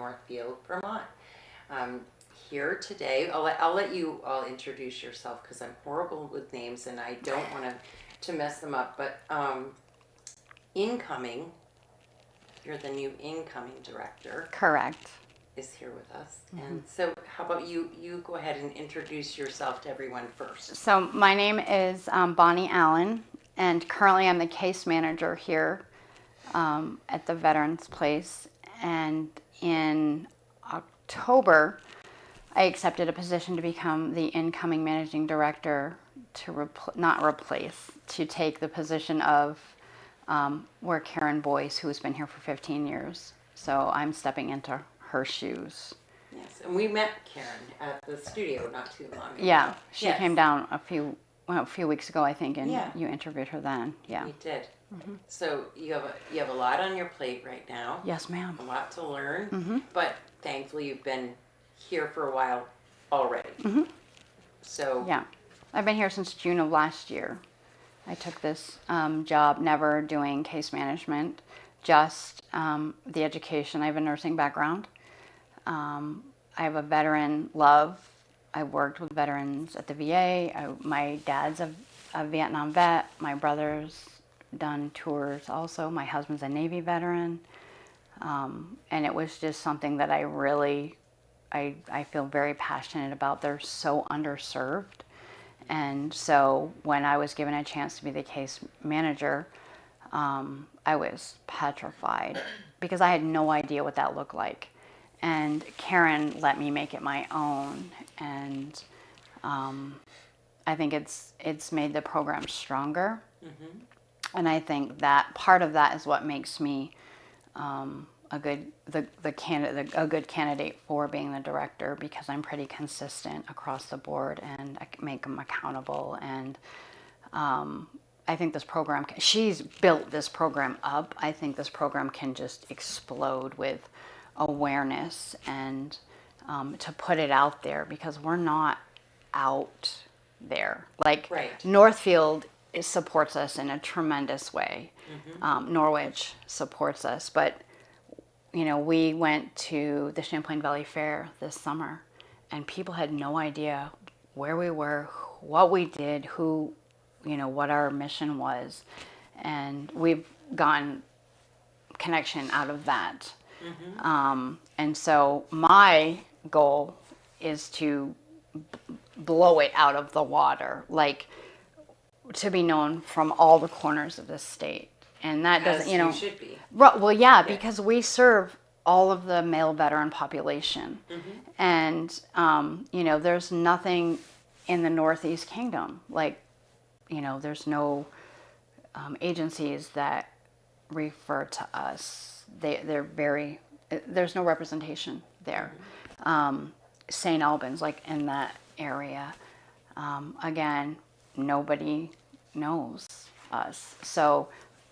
Northfield, Vermont. Here today, I'll let you all introduce yourself because I'm horrible with names and I don't want to mess them up. But incoming, you're the new incoming director. Correct. Is here with us. And so how about you go ahead and introduce yourself to everyone first. So my name is Bonnie Allen, and currently I'm the case manager here at the Veterans Place. And in October, I accepted a position to become the incoming managing director to to take the position of where Karen Boyce, who's been here for 15 years. So I'm stepping into her shoes. Yes, and we met Karen at the studio not too long ago. Yeah, she came down a few weeks ago, I think, and Yeah. you interviewed her then. Yeah. We did. So you have a lot on your plate right now. Yes, ma'am. A lot to learn, but thankfully you've been here for a while already. So Yeah, I've been here since June of last year. I took this job never doing case management, just the education. I have a nursing background. I have a veteran love. I worked with veterans at the VA. My dad's a Vietnam vet. My brother's done tours also. My husband's a Navy veteran. And it was just something that I really, I feel very passionate about. They're so underserved. And so when I was given a chance to be the case manager, I was petrified because I had no idea what that looked like. And Karen let me make it my own, and I think it's made the program stronger. And I think that part of that is what makes me a good candidate for being the director, because I'm pretty consistent across the board and I make them accountable. And I think this program, she's built this program up. I think this program can just explode with awareness and to put it out there, because we're not out there. Like Northfield supports us in a tremendous way. Norwich supports us, but you know, we went to the Champlain Valley Fair this summer and people had no idea where we were, what we did, who, you know, what our mission was. And we've gotten connection out of that. And so my goal is to blow it out of the water, like to be known from all the corners of this state. And that doesn't, you know, should be. Well, yeah, because we serve all of the male veteran population. And, you know, there's nothing in the Northeast Kingdom. Like, you know, there's no agencies that refer to us. They're very, there's no representation there. St. Albans, like in that area, again, nobody knows us. So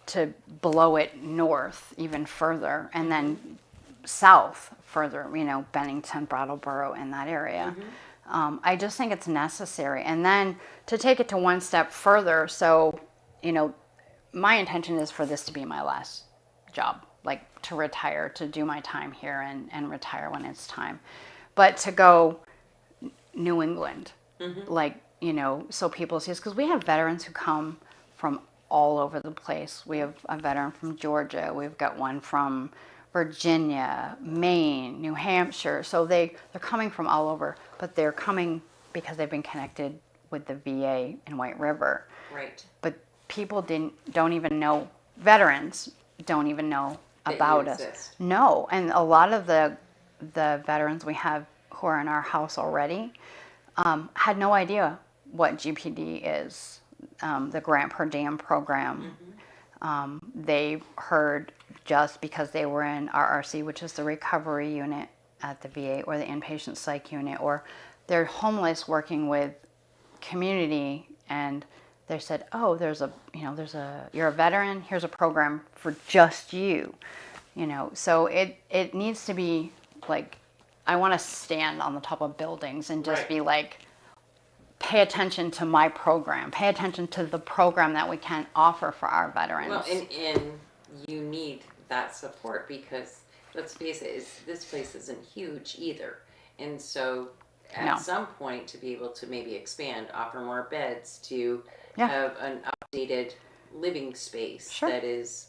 to blow it north even further and then south further, you know, Bennington, Brattleboro, in that area, I just think it's necessary. And then to take it to one step further, so, you know, my intention is for this to be my last job, like to retire, to do my time here and retire when it's time. But to go New England, like, you know, so people see us, because we have veterans who come from all over the place. We have a veteran from Georgia. We've got one from Virginia, Maine, New Hampshire. So they're coming from all over, but they're coming because they've been connected with the VA in White River. Right. But people don't even know, veterans don't even know about us. No, and a lot of the veterans we have who are in our house already had no idea what GPD is, the Grant Per Diem program. They heard just because they were in RRC, which is the recovery unit at the VA, or the inpatient psych unit, or they're homeless working with community, and they said, oh, you're a veteran, here's a program for just you. You know, so it needs to be like, I want to stand on the top of buildings and just be like, pay attention to my program, pay attention to the program that we can offer for our veterans. Well, and you need that support, because let's face it, this place isn't huge either. And so at No. some point to be able to maybe expand, offer more beds, to Yeah. have an updated living space Sure. that is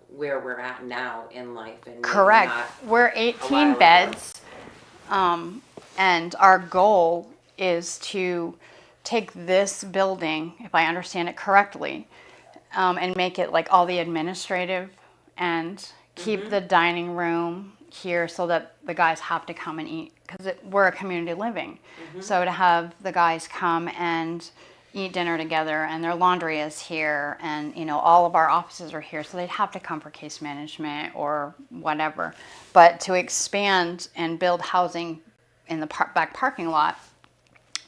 where we're at now in life and maybe Correct. not We're a 18 while ago. beds, and our goal is to take this building, if I understand it correctly, and make it like all the administrative and keep the dining room here so that the guys have to come and eat because we're a community living. So to have the guys come and eat dinner together and their laundry is here and all of our offices are here, so they'd have to come for case management or whatever. But to expand and build housing in the back parking lot,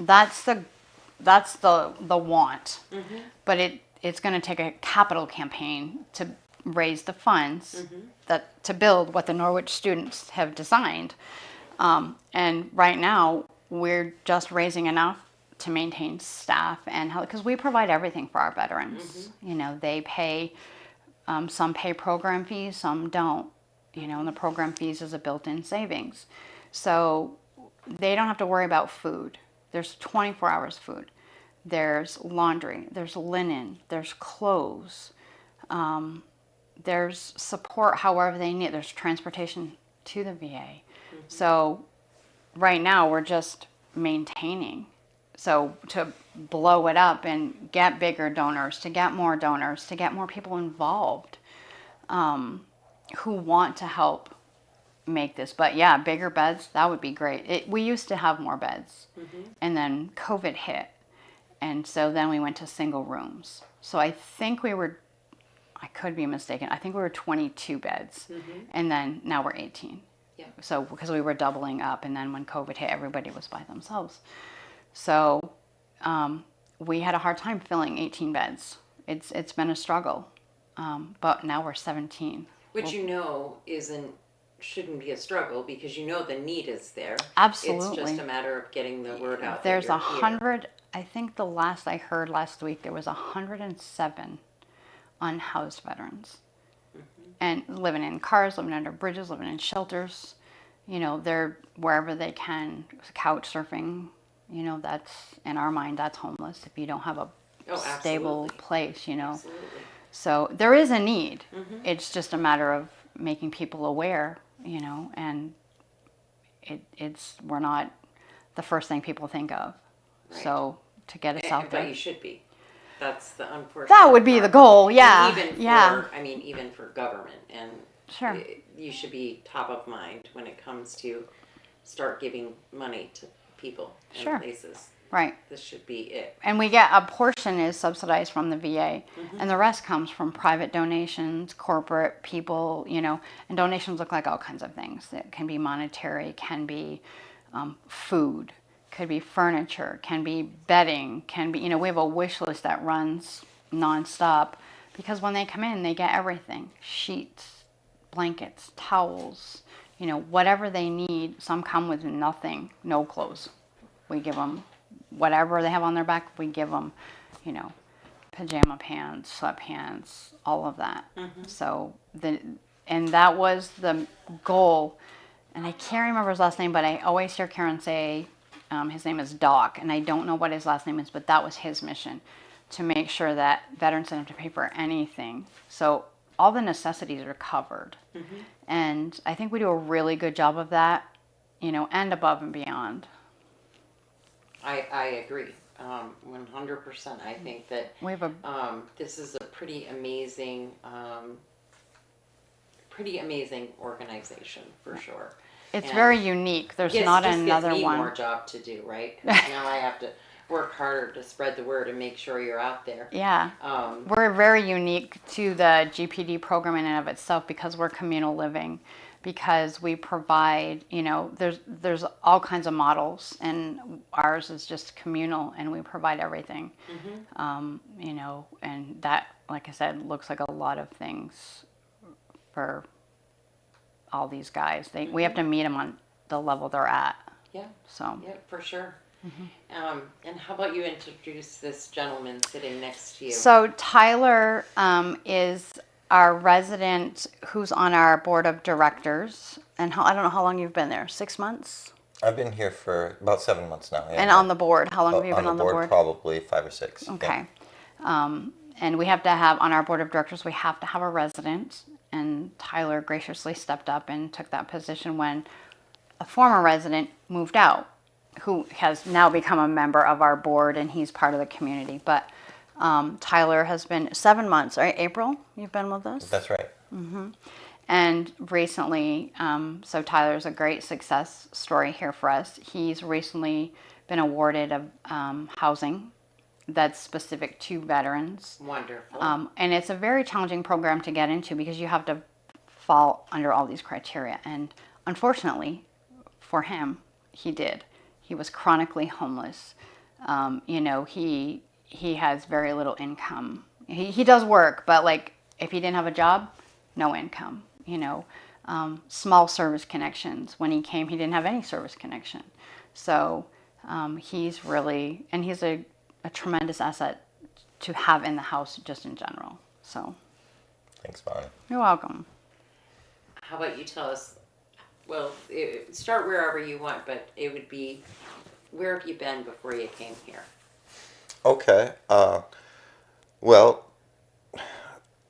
that's the want. But it's going to take a capital campaign to raise the funds that to build what the Norwich students have designed. And right now we're just raising enough to maintain staff and because we provide everything for our veterans. They pay, some pay program fees, some don't. And the program fees is a built-in savings, so they don't have to worry about food. There's 24 hours food. There's laundry. There's linen. There's clothes. There's support however they need. There's transportation to the VA. So right now we're just maintaining. So to blow it up and get bigger donors, to get more donors, to get more people involved who want to help make this. But yeah, bigger beds, that would be great. We used to have more beds, and then COVID hit. And so then we went to single rooms. So I think I could be mistaken, I think we were 22 beds, and then now we're 18. Yeah. So because we were doubling up, and then when COVID hit, everybody was by themselves. So we had a hard time filling 18 beds. It's been a struggle, but now we're 17. Which shouldn't be a struggle because the need is there. Absolutely. It's just a matter of getting the word out. There's that you're 100. here. I think the last I heard last week there was 107 unhoused veterans, and living in cars, living under bridges, living in shelters. They're wherever they can, couch surfing. That's in our mind that's homeless if you don't have a stable Absolutely. place. Absolutely. So there is a need. It's just a matter of making people aware. And we're not the first thing people think of. Right. So to get us out there. But you should be. That's the unfortunate That would be the goal, yeah. And even for government, and Sure. You should be top of mind when it comes to start giving money to people and Sure. places. Right. This should be it. And we get a portion is subsidized from the VA, and the rest comes from private donations, corporate people, and donations look like all kinds of things. It can be monetary, can be food, could be furniture, can be bedding, can be, we have a wish list that runs nonstop because when they come in, they get everything: sheets, blankets, towels, whatever they need. Some come with nothing, no clothes. We give them whatever they have on their back. We give them, pajama pants, sweatpants, all of that. So and that was the goal. And I can't remember his last name, but I always hear Karen say his name is Doc, and I don't know what his last name is, but that was his mission, to make sure that veterans didn't have to pay for anything. So all the necessities are covered. And I think we do a really good job of that, and above and beyond. I agree, 100%. I think that We have this is a pretty amazing organization for sure. It's And very unique. There's not another gives me one. more job to do, right? 'Cause now I have to work harder to spread the word and make sure you're out there. Yeah. We're very unique to the GPD program in and of itself because we're communal living, because we provide, there's all kinds of models, and ours is just communal, and we provide everything. And that, like I said, looks like a lot of things for all these guys. We have to meet them on the level they're at. Yeah. So. Yeah, for sure. And how about you introduce this gentleman sitting next to you? So Tyler is our resident who's on our board of directors, and I don't know how long you've been there, 6 months? I've been here for about 7 months now. Yeah. And on the board, how long have you On been the on the board? probably 5 or 6. Yeah. Okay. And we have to have, on our board of directors, we have to have a resident. And Tyler graciously stepped up and took that position when a former resident moved out, who has now become a member of our board, and he's part of the community. But Tyler has been 7 months, right? April, you've been with us? That's right. And recently, so Tyler's a great success story here for us. He's recently been awarded a housing that's specific to veterans. Wonderful. And it's a very challenging program to get into because you have to fall under all these criteria. And unfortunately, for him, he did. He was chronically homeless. He has very little income. He does work, but like if he didn't have a job, no income. Small service connections. When he came, he didn't have any service connection. So he's a tremendous asset to have in the house just in general. So Thanks, Bonnie. you're welcome. How about you tell us, well, start wherever you want, but it would be, where have you been before you came here? Okay. Well,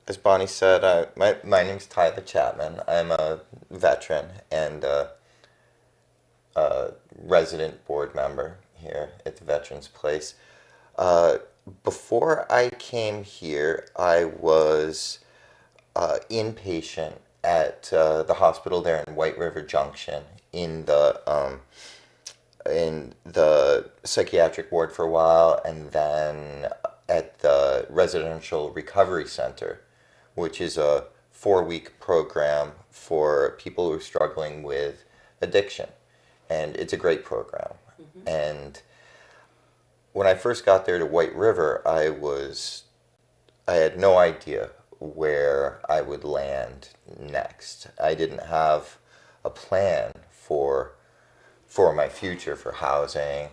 as Bonnie said, my name's Tyler Chapman. I'm a veteran and a resident board member here at the Veterans Place. Before I came here, I was inpatient at the hospital there in White River Junction in the psychiatric ward for a while, and then at the residential recovery center, which is a 4-week program for people who are struggling with addiction, and it's a great program. And when I first got there to White River, I had no idea where I would land next. I didn't have a plan for my future, for housing.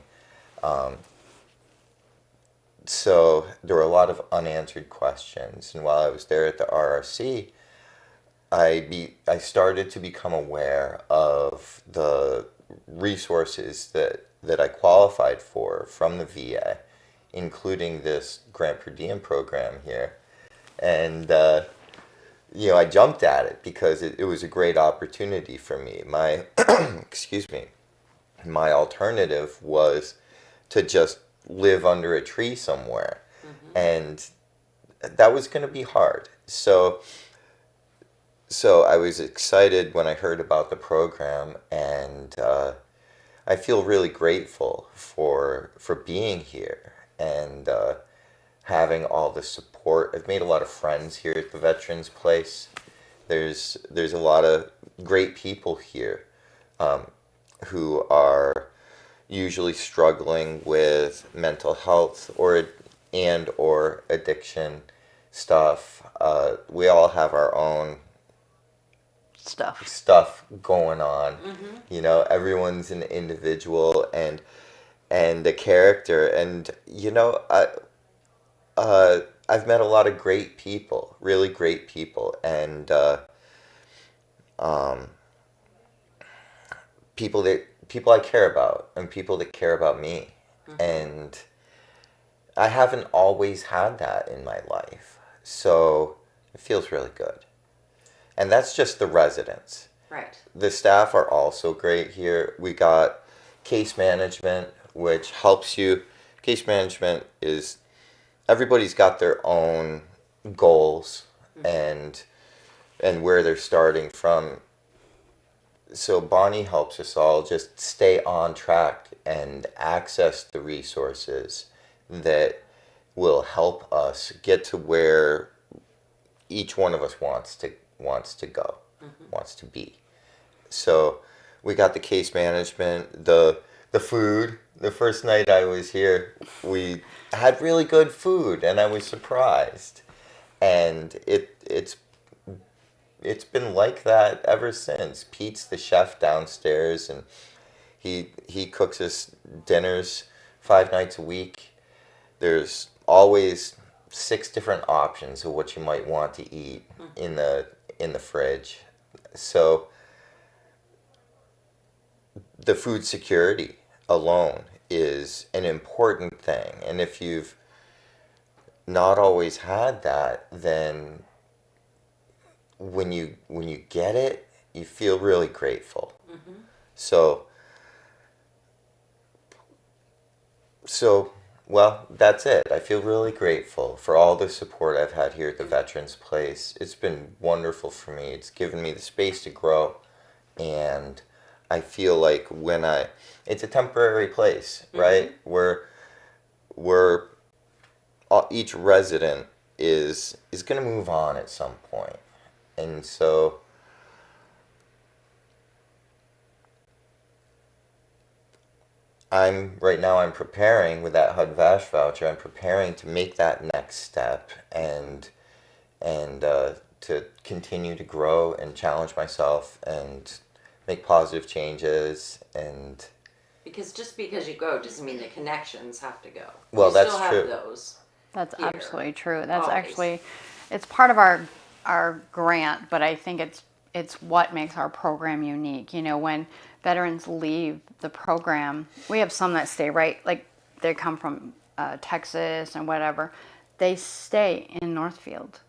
So there were a lot of unanswered questions. And while I was there at the RRC, I started to become aware of the resources that I qualified for from the VA, including this grant per diem program here. And, I jumped at it because it was a great opportunity for me. My, excuse me, my alternative was to just live under a tree somewhere. And that was going to be hard. So I was excited when I heard about the program, and I feel really grateful for being here and having all the support. I've made a lot of friends here at the Veterans Place. There's a lot of great people here who are usually struggling with mental health or addiction stuff. We all have our own stuff going on. Everyone's an individual and a character, and I've met a lot of great people, really great people, and people I care about, and people that care about me. And I haven't always had that in my life, so it feels really good. And that's just the residents. Right. The staff are also great here. We got case management, which helps you. Case management is, everybody's got their own goals and where they're starting from. So Bonnie helps us all just stay on track and access the resources that will help us get to where each one of us wants to go, wants to be. So we got the case management, the food. The first night I was here, we had really good food, and I was surprised. And it's been like that ever since. Pete's the chef downstairs, and he cooks us dinners 5 nights a week. There's always 6 different options of what you might want to eat in the fridge. So the food security alone is an important thing, and if you've not always had that, then when you get it, you feel really grateful. So well, that's it. I feel really grateful for all the support I've had here at the Veterans Place. It's been wonderful for me. It's given me the space to grow, and I feel like it's a temporary place, right? We're each resident is going to move on at some point, and so I'm preparing with that HUD-VASH voucher. I'm preparing to make that next step and to continue to grow and challenge myself and make positive changes. And Because just because you go doesn't mean the connections have to go. Well, you that's still have true. Those. That's Here. absolutely true. That's Always. actually, it's part of our grant, but I think it's what makes our program unique. You know, when veterans leave the program, we have some that stay, right? Like they come from Texas and whatever. They stay in Northfield.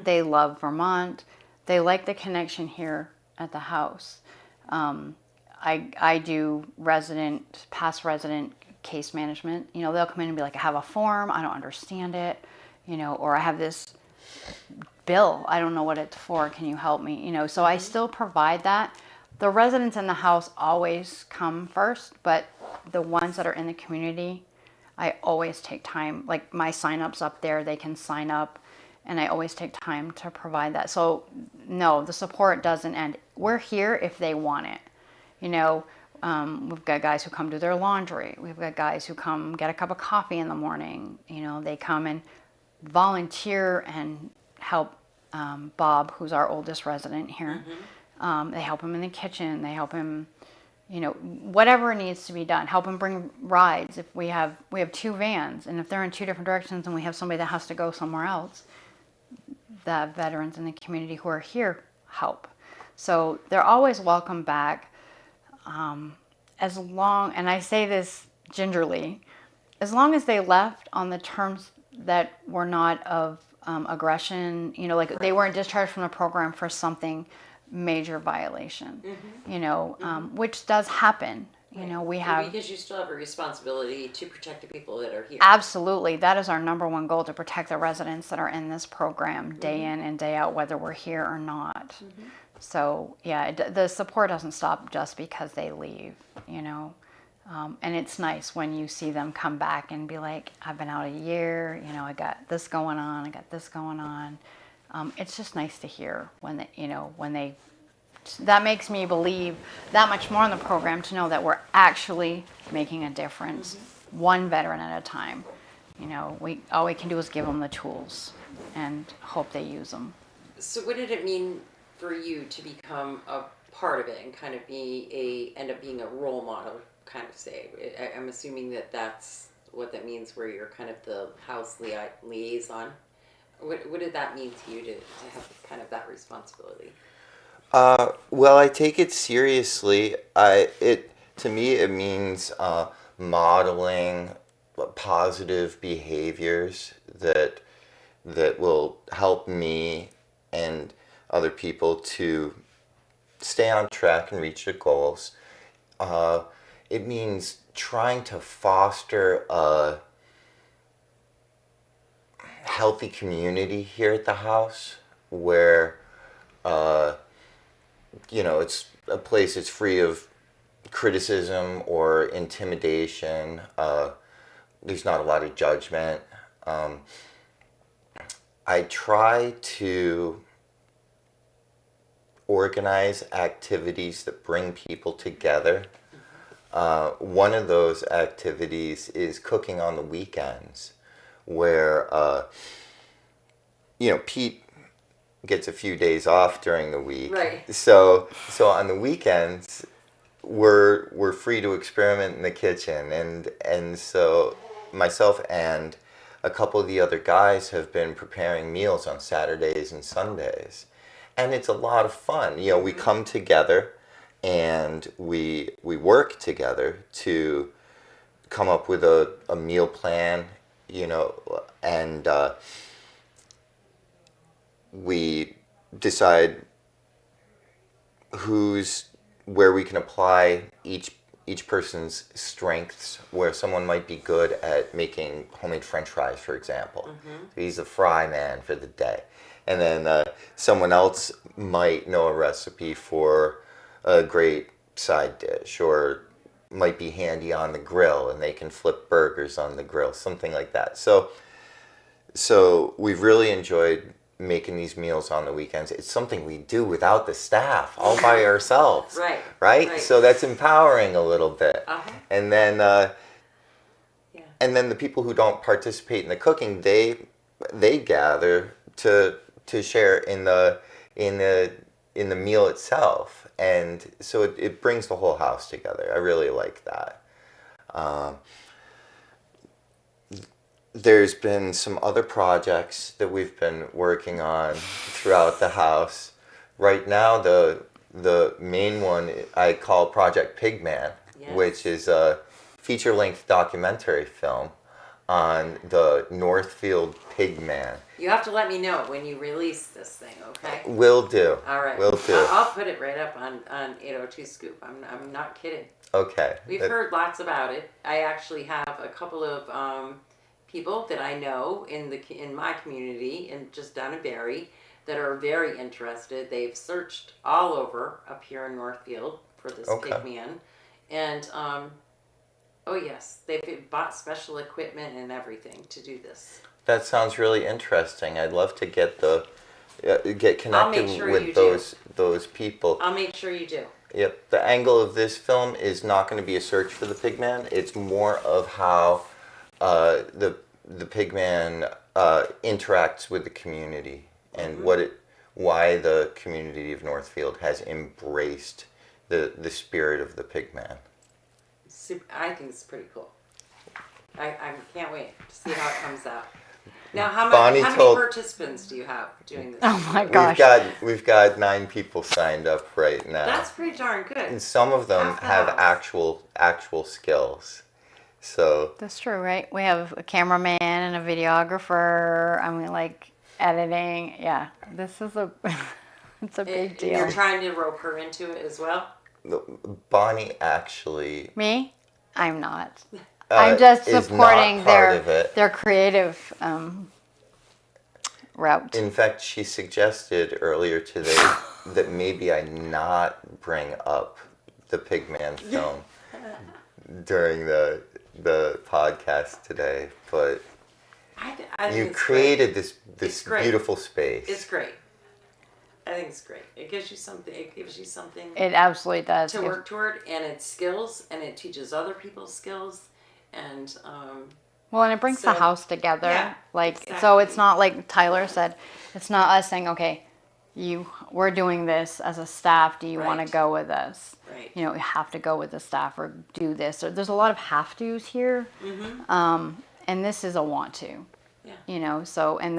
They love Vermont. They like the connection here at the house. I do past resident case management. You know, they'll come in and be like, I have a form, I don't understand it, you know, or I have this bill, I don't know what it's for, can you help me? You know, so I still provide that. The residents in the house always come first, but the ones that are in the community, I always take time, like my sign-ups up there, they can sign up, and I always take time to provide that. So no, the support doesn't end. We're here if they want it. You know, we've got guys who come do their laundry. We've got guys who come get a cup of coffee in the morning. You know, they come and volunteer and help Bob, who's our oldest resident here. They help him in the kitchen. They help him, you know, whatever needs to be done. Help him bring rides. If we have 2 vans, and if they're in 2 different directions and we have somebody that has to go somewhere else, the veterans in the community who are here help. So they're always welcome back. As long, and I say this gingerly, as long as they left on the terms that were not of aggression, you know, like they weren't discharged from the program for something major violation, you know, which does happen. You know, we have... Because you still have a responsibility to protect the people that are here. Absolutely. That is our number one goal, to protect the residents that are in this program day in and day out, whether we're here or not. So, yeah, the support doesn't stop just because they leave, you know. And it's nice when you see them come back and be like, I've been out a year, you know, I got this going on, I got this going on. It's just nice to hear when they, you know, that makes me believe that much more in the program, to know that we're actually making a difference, one veteran at a time. You know, all we can do is give them the tools and hope they use them. So what did it mean for you to become a part of it and kind of end up being a role model, kind of say? I'm assuming that that's what that means, where you're kind of the house liaison. What did that mean to you to have kind of that responsibility? Well, I take it seriously. To me, it means modeling positive behaviors that will help me and other people to stay on track and reach their goals. It means trying to foster a healthy community here at the house where you know, it's a place that's free of criticism or intimidation. There's not a lot of judgment. I try to organize activities that bring people together. One of those activities is cooking on the weekends, where you know, Pete gets a few days off during the week. Right. So on the weekends, we're free to experiment in the kitchen, and so myself and a couple of the other guys have been preparing meals on Saturdays and Sundays. And it's a lot of fun. You know, we come together and we work together to come up with a meal plan, you know, and we decide where we can apply each person's strengths, where someone might be good at making homemade French fries, for example. So he's the fry man for the day. And then someone else might know a recipe for a great side dish, or might be handy on the grill and they can flip burgers on the grill, something like that. So we've really enjoyed making these meals on the weekends. It's something we do without the staff, all by ourselves. Right? So that's empowering a little bit. And then and then the people who don't participate in the cooking, they gather to share in the meal itself. And so it brings the whole house together. I really like that. There's been some other projects that we've been working on throughout the house. Right now, the main one I call Project Pigman, which is a feature-length documentary film on the Northfield Pigman. You have to let me know when you release this thing, okay? Will do. All right. Will do. I'll put it right up on 802 Scoop. I'm not kidding. Okay. We've heard lots about it. I actually have a couple of people that I know in my community and just down in Barrie that are very interested. They've searched all over up here in Northfield for this Pigman, and oh yes, they've bought special equipment and everything to do this. That sounds really interesting. I'd love to get connected sure with those people. I'll make sure you do. Yep. The angle of this film is not going to be a search for the Pigman. It's more of how the Pigman interacts with the community and why the community of Northfield has embraced the spirit of the Pigman. I think it's pretty cool. I can't wait to see how it comes out. Now, how many participants do you have doing this? Oh my gosh. We've got 9 people signed up right now. That's pretty darn good. And some of them have actual skills. So That's true, right? We have a cameraman and a videographer. I mean, like editing. Yeah, this is it's a big deal. You're trying to rope her into it as well? Bonnie actually. Me? I'm not. I'm just supporting their creative route. In fact, she suggested earlier today that maybe I not bring up the Pigman film during the podcast today, but I you think created this great. beautiful space. It's great. I think it's great. It gives you something. It absolutely does. To work toward, and it's skills, and it teaches other people's skills, and well, and it brings the house together. Yeah, exactly. So it's not like Tyler said. It's not us saying, okay, we're doing this as a staff. Do you want to go with us? Right. You have to go with the staff or do this. Or there's a lot of have tos here, and this is a want to. Yeah. So and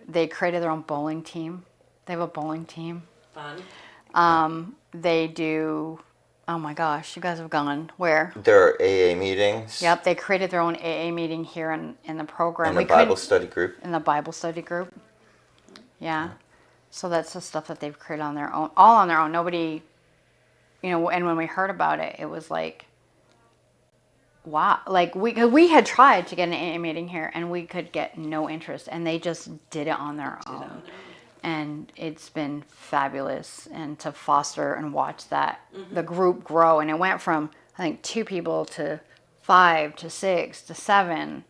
they created their own bowling team. They have a bowling team. Fun. They do. Oh my gosh, you guys have gone where? There are AA meetings. Yep, they created their own AA meeting here in the program. And the Bible study group. In the Bible study group. Yeah. So that's the stuff that they've created on their own, all on their own. Nobody, and when we heard about it, it was like, wow. Like we had tried to get an AA meeting here and we could get no interest, and they just did it on their own. And it's been fabulous, and to foster and watch that the group grow, and it went from I think 2 people to 5 to 6 to 7,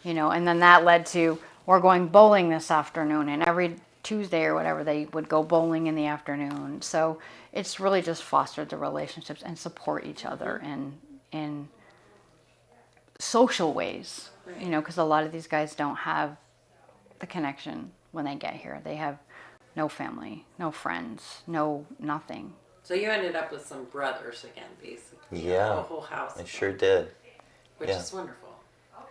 and then that led to we're going bowling this afternoon, and every Tuesday or whatever they would go bowling in the afternoon. So it's really just fostered the relationships and support each other in social ways, because a lot of these guys don't have the connection when they get here. They have no family, no friends, no nothing. So you ended up with some brothers again, basically. Yeah. The whole house. I sure did. Which is wonderful.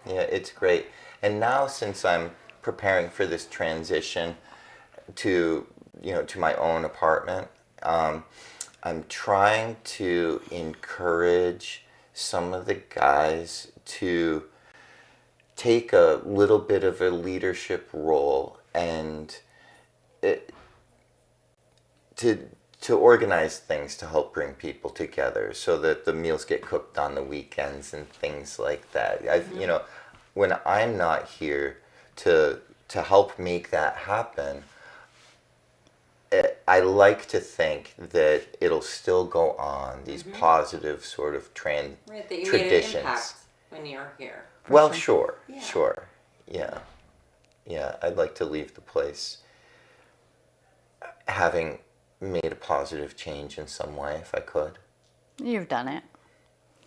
Yeah, it's great. And now, since I'm preparing for this transition to, to my own apartment, I'm trying to encourage some of the guys to take a little bit of a leadership role and it, to organize things to help bring people together so that the meals get cooked on the weekends and things like that. When I'm not here to help make that happen, I like to think that it'll still go on, these positive sort of Right, that you made an traditions. impact when you're here. Well, sure, Yeah. sure. Yeah. Yeah, I'd like to leave the place having made a positive change in some way if I could. You've done it.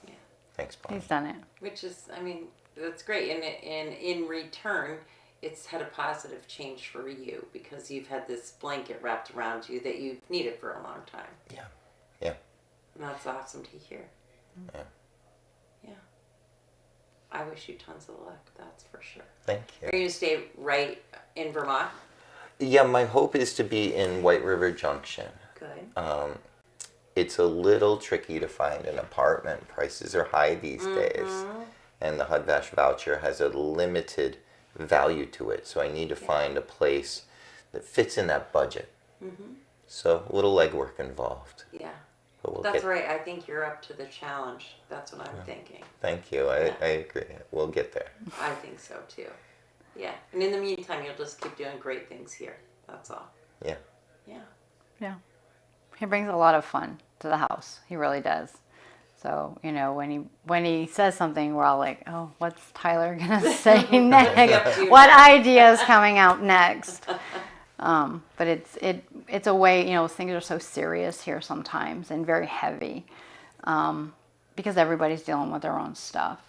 Yeah. Thanks, Bob. He's done it. Which is, I mean, that's great. And in return, it's had a positive change for you because you've had this blanket wrapped around you that you've needed for a long time. Yeah. Yeah. And that's awesome to hear. Yeah. Yeah. I wish you tons of luck, that's for sure. Thank Are you. you going to stay right in Vermont? Yeah, my hope is to be in White River Junction. Good. It's a little tricky to find an apartment. Prices are high these days. And the HUD-VASH voucher has a limited value to it. So I need to find a place that fits in that budget. So a little legwork involved. Yeah. But we'll That's get, right. I think you're up to the challenge. That's what I'm thinking. Thank you. I agree. We'll get there. I think so too. Yeah. And in the meantime, you'll just keep doing great things here. That's all. Yeah. Yeah. Yeah. He brings a lot of fun to the house. He really does. So, when he says something, we're all like, oh, what's Tyler going to say next? What idea is coming out next? But it's a way, things are so serious here sometimes and very heavy because everybody's dealing with their own stuff.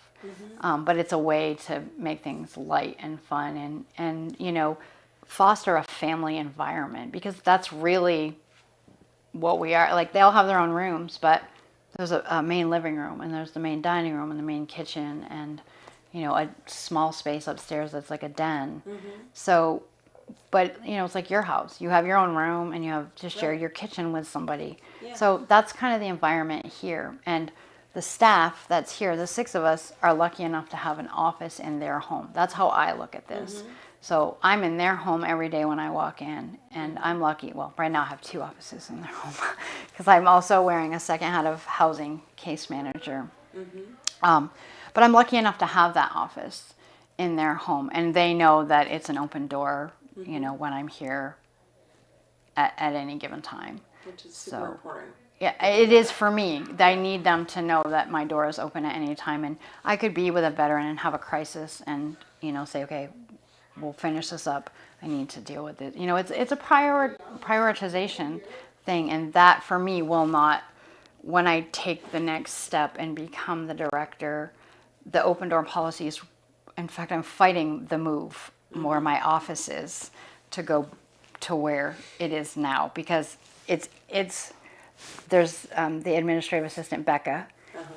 But it's a way to make things light and fun and foster a family environment because that's really what we are. Like, they all have their own rooms, but there's a main living room and there's the main dining room and the main kitchen and, a small space upstairs that's like a den. So, but, it's like your house. You have your own room and you have to share your kitchen with somebody. Yeah. So that's kind of the environment here. And the staff that's here, the 6 of us, are lucky enough to have an office in their home. That's how I look at this. So I'm in their home every day when I walk in, and I'm lucky. Well, right now I have 2 offices in their home because I'm also wearing a second hat of housing case manager. But I'm lucky enough to have that office in their home, and they know that it's an open door, when I'm here at any given time. Which is super important. Yeah, it is for me. I need them to know that my door is open at any time, and I could be with a veteran and have a crisis and, say, okay, we'll finish this up. I need to deal with it. It's a prioritization thing, and that for me will not, when I take the next step and become the director, the open door policies, in fact, I'm fighting the move where my office is to go to where it is now because there's the administrative assistant, Becca,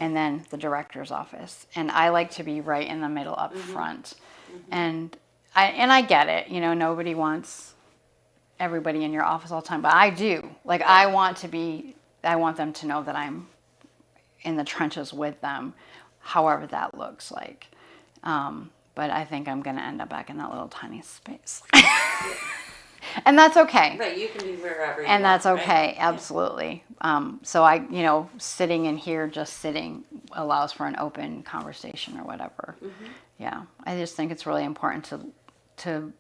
and then the director's office. And I like to be right in the middle up front. And I get it, nobody wants everybody in your office all the time, but I do. Like, I want them to know that I'm in the trenches with them, however that looks like. But I think I'm going to end up back in that little tiny space. And that's okay. Right, you can be wherever you And that's want, okay, right? absolutely. So I, sitting in here, just sitting allows for an open conversation or whatever. Yeah, I just think it's really important to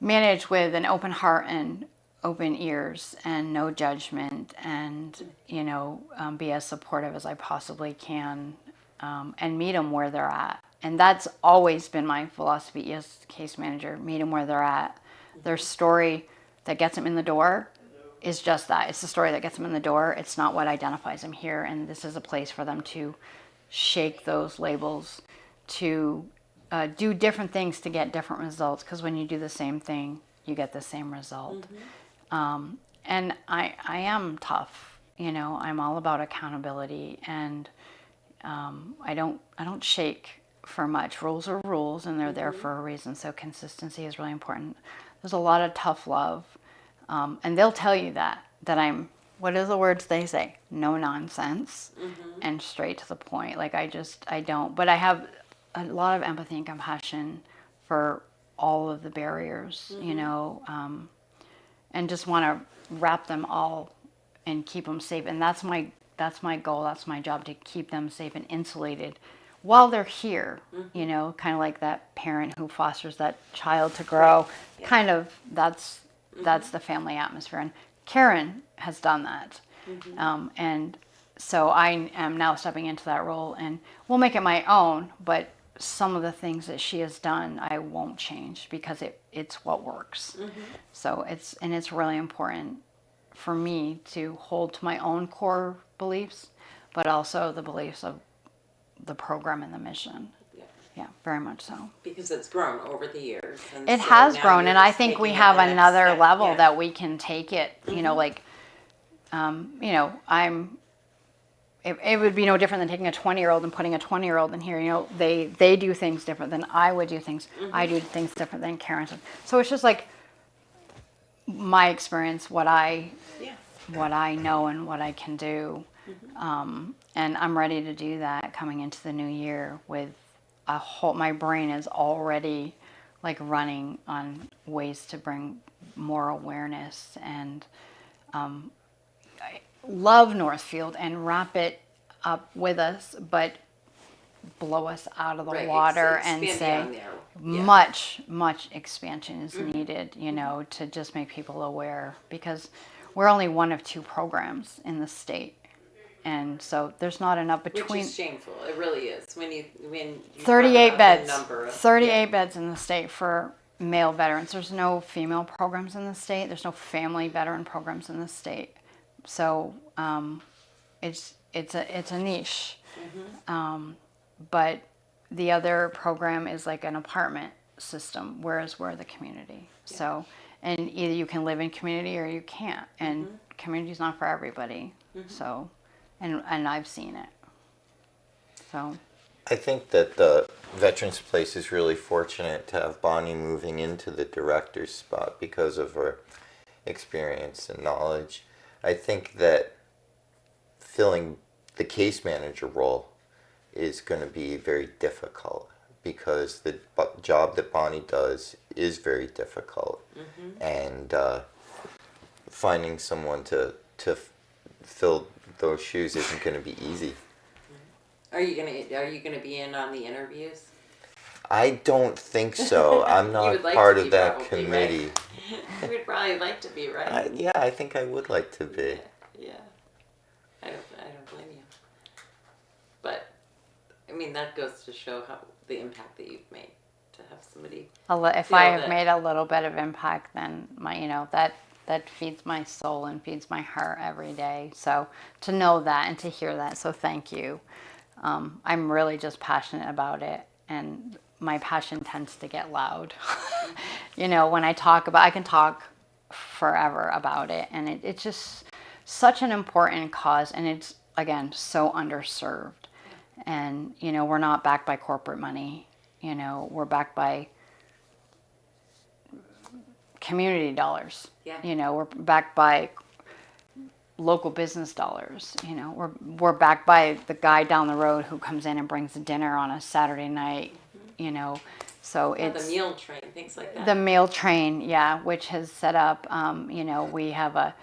manage with an open heart and open ears and no judgment and, be as supportive as I possibly can and meet them where they're at. And that's always been my philosophy as case manager, meet them where they're at. Their story that gets them in the door is just that. It's the story that gets them in the door. It's not what identifies them here. And this is a place for them to shake those labels, to do different things to get different results. Because when you do the same thing, you get the same result. And I am tough. I'm all about accountability, and I don't shake for much. Rules are rules, and they're there for a reason. So consistency is really important. There's a lot of tough love, and they'll tell you that I'm. What are the words they say? No nonsense, and straight to the point. Like I don't. But I have a lot of empathy and compassion for all of the barriers, and just want to wrap them all and keep them safe. And that's my goal. That's my job, to keep them safe and insulated while they're here. Kind of like that parent who fosters that child to grow. Yeah. Kind of that's the family atmosphere. And Karen has done that. And so I am now stepping into that role, and we'll make it my own, but some of the things that she has done I won't change, because it's what works. So it's really important for me to hold to my own core beliefs, but also the beliefs of the program and the mission. Yeah, very much so. Because it's grown over the years. And It so has now grown, you're and I just think we taking it have the next another step. level Yeah. that we can take it. It would be no different than taking a 20-year-old and putting a 20-year-old in here. They do things different than I would do things. I do things different than Karen. So it's just like my experience, what I know and what I can do. And I'm ready to do that coming into the new year with my brain is already like running on ways to bring more awareness, and I love Northfield and wrap it up with us, but blow us out of the water and expand say beyond there. Yeah. much expansion is needed, to just make people aware, because we're only one of 2 programs in the state. And so there's not enough between. Which is shameful. It really is. When you 38 talk about beds. the number of, 38 beds in the state for male veterans. There's no female programs in the state. There's no family veteran programs in the state. So it's a niche. But the other program is like an apartment system, whereas we're the community. Yeah. So, and either you can live in community or you can't. And community's not for everybody. So. And I've seen it. So I think that the Veterans Place is really fortunate to have Bonnie moving into the director's spot because of her experience and knowledge. I think that filling the case manager role is going to be very difficult, because the job that Bonnie does is very difficult. And finding someone to fill those shoes isn't going to be easy. Are you gonna be in on the interviews? I don't think so. I'm not like part to of be, that probably, committee. Right? You would probably like to be, right? Yeah, I think I would like to be. Yeah. I don't blame you. But I mean, that goes to show how the impact that you've made, to have somebody. if I have made a little bit of impact, then that feeds my soul and feeds my heart every day. So to know that and to hear that, so thank you. I'm really just passionate about it, and my passion tends to get loud. When I can talk forever about it, and it's just such an important cause, and it's, again, so underserved. And, we're not backed by corporate money. We're backed by community dollars. Yeah. We're backed by local business dollars. We're backed by the guy down the road who comes in and brings dinner on a Saturday night. So it's the meal train, things like that. the meal train, yeah, which has set up. We have a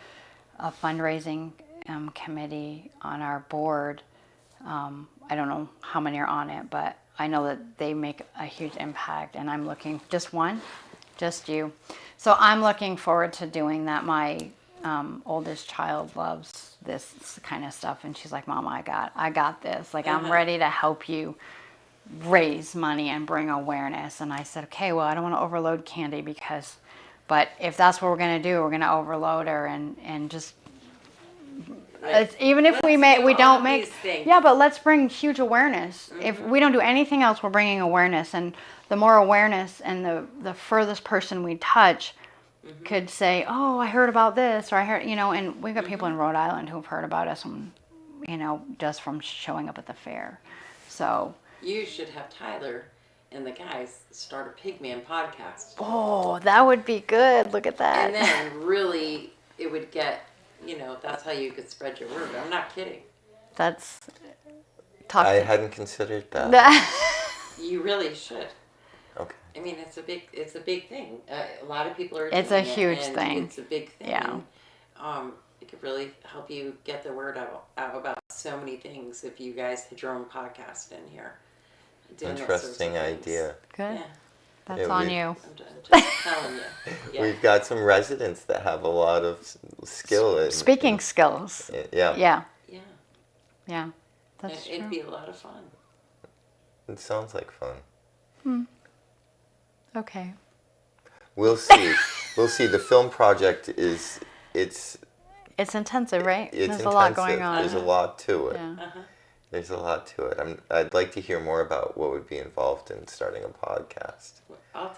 fundraising committee on our board. I don't know how many are on it, but I know that they make a huge impact, and I'm looking, just you. So I'm looking forward to doing that. My oldest child loves this kind of stuff, and she's like, Mama, I got this. Like, I'm ready to help you raise money and bring awareness. And I said, okay, well, I don't want to overload Candy, but if that's what we're going to do, we're going to overload her and just, even if we don't make, yeah, but let's bring huge awareness. If we don't do anything else, we're bringing awareness, and the more awareness, and the furthest person we touch could say, oh, I heard about this, or I heard, and we've got people in Rhode Island who've heard about us, just from showing up at the fair. So You should have Tyler and the guys start a Pigman podcast. Oh, that would be good. Look at that. And then really, it would get, that's how you could spread your word. I'm not kidding. That's I hadn't considered that. You really should. Okay. I mean, it's a big thing. A lot of people are. It's doing a huge and thing. It's a big thing. Yeah. It could really help you get the word out about so many things if you guys had your own podcast in here. Doing those sorts of Interesting things. idea. Good. Yeah. That's Yeah, on we- you. I'm just telling you. Yeah. We've got some residents that have a lot of skill in Speaking skills. Yeah. Yeah. Yeah. Yeah. That's It'd true. be a lot of fun. It sounds like fun. Okay. We'll see. We'll see. The film project it's It's intensive, right? it's There's intensive. a lot going on. There's a lot to it. Yeah. Uh-huh. There's a lot to it. I'd like to hear more about what would be involved in starting a podcast.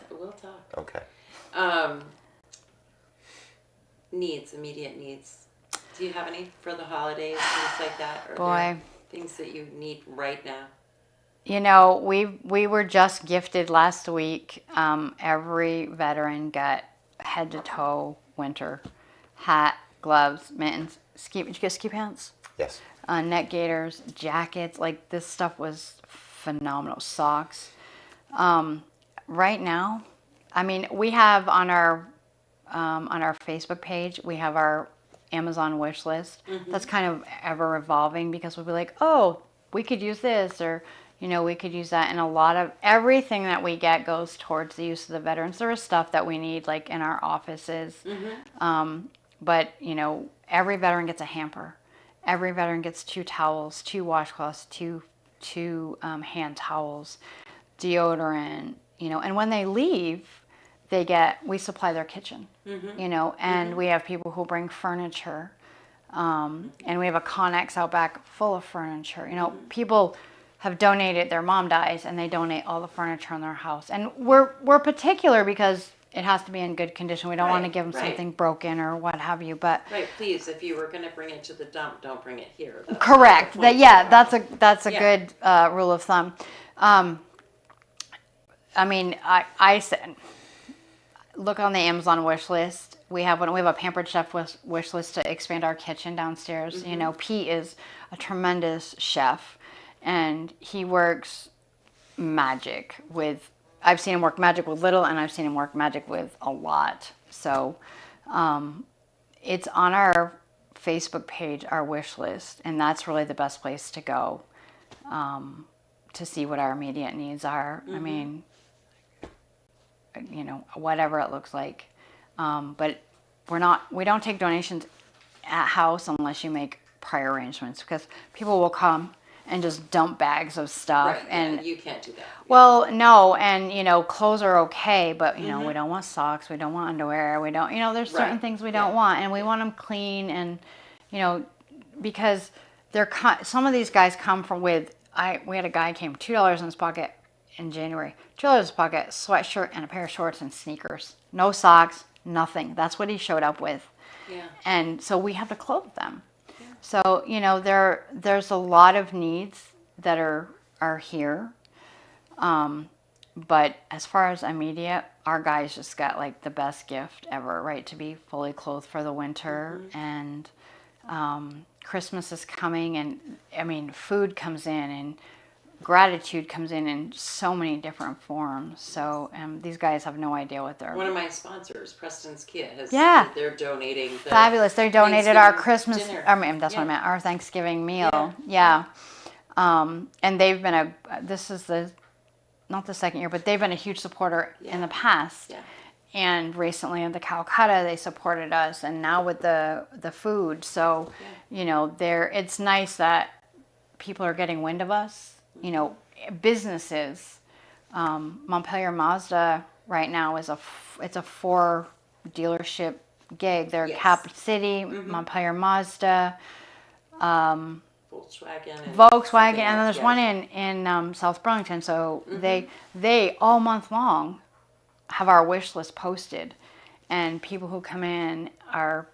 We'll talk. Okay. Immediate needs. Do you have any for the holidays, things like that? Or Boy. things that you need right now? You know, we were just gifted last week. Every veteran got head to toe winter hat, gloves, mittens, ski. Did you get ski pants? Yes. Neck gaiters, jackets. Like this stuff was phenomenal. Socks. Right now, I mean, we have on our Facebook page, we have our Amazon wish list. That's kind of ever evolving because we'll be like, oh, we could use this, or we could use that. And a lot of everything that we get goes towards the use of the veterans. There is stuff that we need, like in our offices. But every veteran gets a hamper. Every veteran gets 2 towels, 2 washcloths, two hand towels, deodorant. And when they leave, we supply their kitchen. And we have people who bring furniture. And we have a Connex out back full of furniture. People have donated, their mom dies, and they donate all the furniture in their house. And we're particular because it has to be in good condition. We don't want to give them something broken or what have you. But Right, please, if you were going to bring it to the dump, don't bring it here. That's correct. the point. That's a Yeah. good rule of thumb. I mean, I said, look on the Amazon wish list. We have a Pampered Chef wish list to expand our kitchen downstairs. Pete is a tremendous chef, and he works magic with. I've seen him work magic with little, and I've seen him work magic with a lot. So, it's on our Facebook page, our wish list, and that's really the best place to go to see what our immediate needs are. I mean, whatever it looks like. But we don't take donations at house unless you make prior arrangements, because people will come and just dump bags of stuff. Right, and yeah, you can't do that. well, no, and clothes are okay, but we don't want socks, we don't want underwear, we don't, there's certain Right, things we don't want, and we want them clean, and because some of these guys come from we had a guy came $2 in his pocket in January, $2 in his pocket, sweatshirt and a pair of shorts and sneakers, no socks, nothing. That's what he showed up with. Yeah. And so we have to clothe them. So, there's a lot of needs that are here. But as far as immediate, our guys just got like the best gift ever, right? To be fully clothed for the winter. And Christmas is coming, and I mean, food comes in, and gratitude comes in so many different forms. So these guys have no idea what they're. One of my sponsors, Preston's Kit, has. Yeah. They're donating. The Fabulous. They donated our Thanksgiving Christmas, dinner. I mean, that's what I meant, our Thanksgiving meal. Yeah. And they've been this is not the second year, but they've been a huge supporter in the past. Yeah. And recently in the Calcutta, they supported us, and now with the food. So, it's nice that people are getting wind of us. Businesses, Montpelier Mazda right now is it's a 4 dealership gig. They're Yes. Cap City, Montpelier Mazda, Volkswagen. and then there's one in South Burlington. So they all month long have our wish list posted, and people who come in are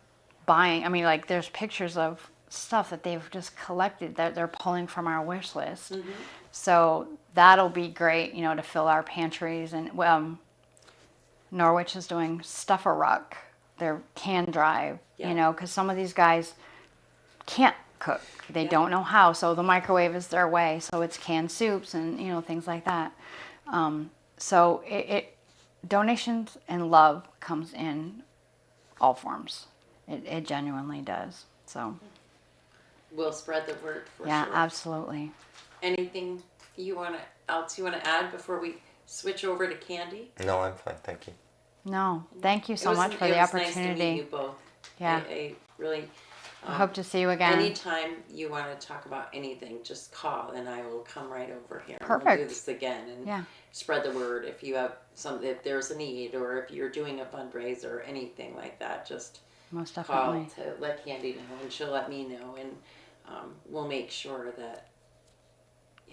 buying. I mean, like there's pictures of stuff that they've just collected that they're pulling from our wish list. So that'll be great, to fill our pantries. And Norwich is doing Stuff a Ruck, their can drive, Yeah. because some of these guys can't cook. They Yeah. don't know how, so the microwave is their way. So it's canned soups and things like that. So it donations and love comes in all forms. It genuinely does. So We'll spread the word for yeah, sure. absolutely. Anything else you want to add before we switch over to Candy? No, I'm fine. Thank you. No, thank you so It was- much for it the was Nice to opportunity. meet you both. Yeah. I really. I hope to see you again. Anytime you want to talk about anything, just call and I will come right over here. And we'll do Perfect. this again and Yeah. spread the word if you have if there's a need or if you're doing a fundraiser or anything like that. Just Most call definitely. to let Candy know and she'll let me know and we'll make sure that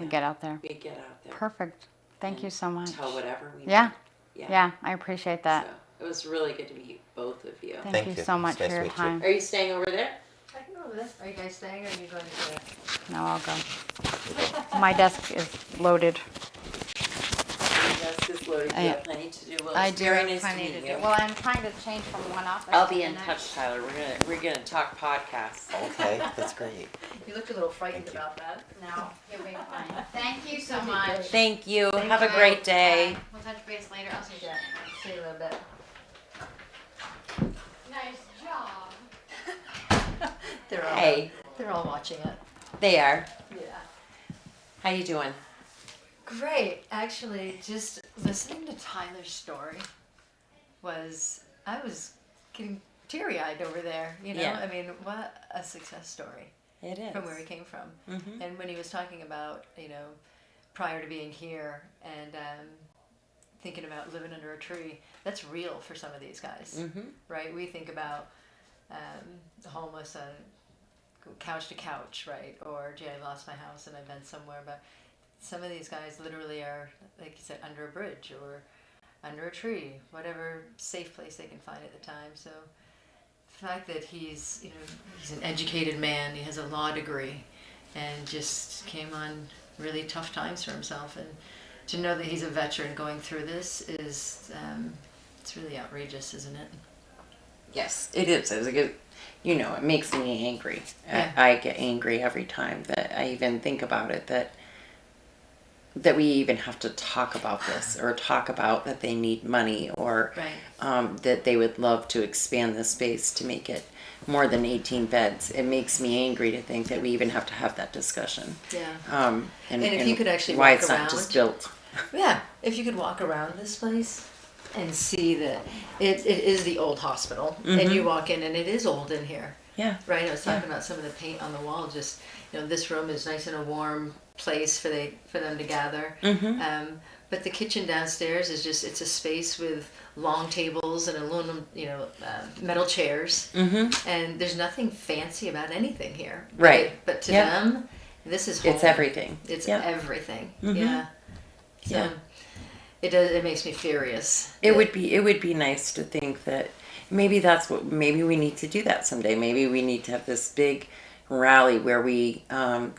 We get out there. we get out there. Perfect. Thank and you so much. Tell whatever we Yeah. need. Yeah, I appreciate that. So it was really good to meet both of you. Thank Thank you you. so It's much nice for to your meet you. time. Are you staying over there? I can go over this. Are you guys staying or are you going to No, I'll go. My desk is loaded. Yes, this loaded. You Yeah. have plenty to do. Well, I it's do very have nice plenty to to meet do. you. Well, I'm trying to change from one office. I'll to be the in next. touch, Tyler. We're gonna talk podcasts. Okay, that's great. You looked a little frightened Thank you. about that. No, you'll be fine. Thank you so You'll be much. great. Thank you. Thank Have you. a great day. Bye. We'll touch base later. I'll see you. Yeah. See you in a little bit. Nice job. Hey, They're all watching it. they are. Yeah. How you doing? Great. Actually, just listening to Tyler's story I was getting teary-eyed over there. Yeah. I mean, what a success story It is. from where he came from. Mhm. And when he was talking about, prior to being here and thinking about living under a tree, that's real for some of these guys, Mhm. right? We think about the homeless on couch to couch, right? Or, gee, I lost my house and I've been somewhere. But some of these guys literally are, like you said, under a bridge or under a tree, whatever safe place they can find at the time. So the fact that he's an educated man, he has a law degree, and just came on really tough times for himself, and to know that he's a veteran going through this is it's really outrageous, isn't it? Yes, it is. It's a good. It makes me angry. Yeah. I get angry every time that I even think about it. That we even have to talk about this or talk about that they need money or Right. that they would love to expand the space to make it more than 18 beds. It makes me angry to think that we even have to have that discussion. Yeah. And if you could actually why walk it's not just around. built. Yeah, if you could walk around this place and see that it is the old hospital, and you walk in and it is old in here, Yeah. right? I was talking about some of the paint on the wall. Just this room is nice and a warm place for them to gather. But the kitchen downstairs is it's a space with long tables and aluminum, metal chairs, and there's nothing fancy about anything here. Right. But to Yeah. them, this is home. It's everything. It's Yeah. everything. Mhm. Yeah. So Yeah. it does. It makes me furious. It would be nice to think that maybe maybe we need to do that someday. Maybe we need to have this big rally where we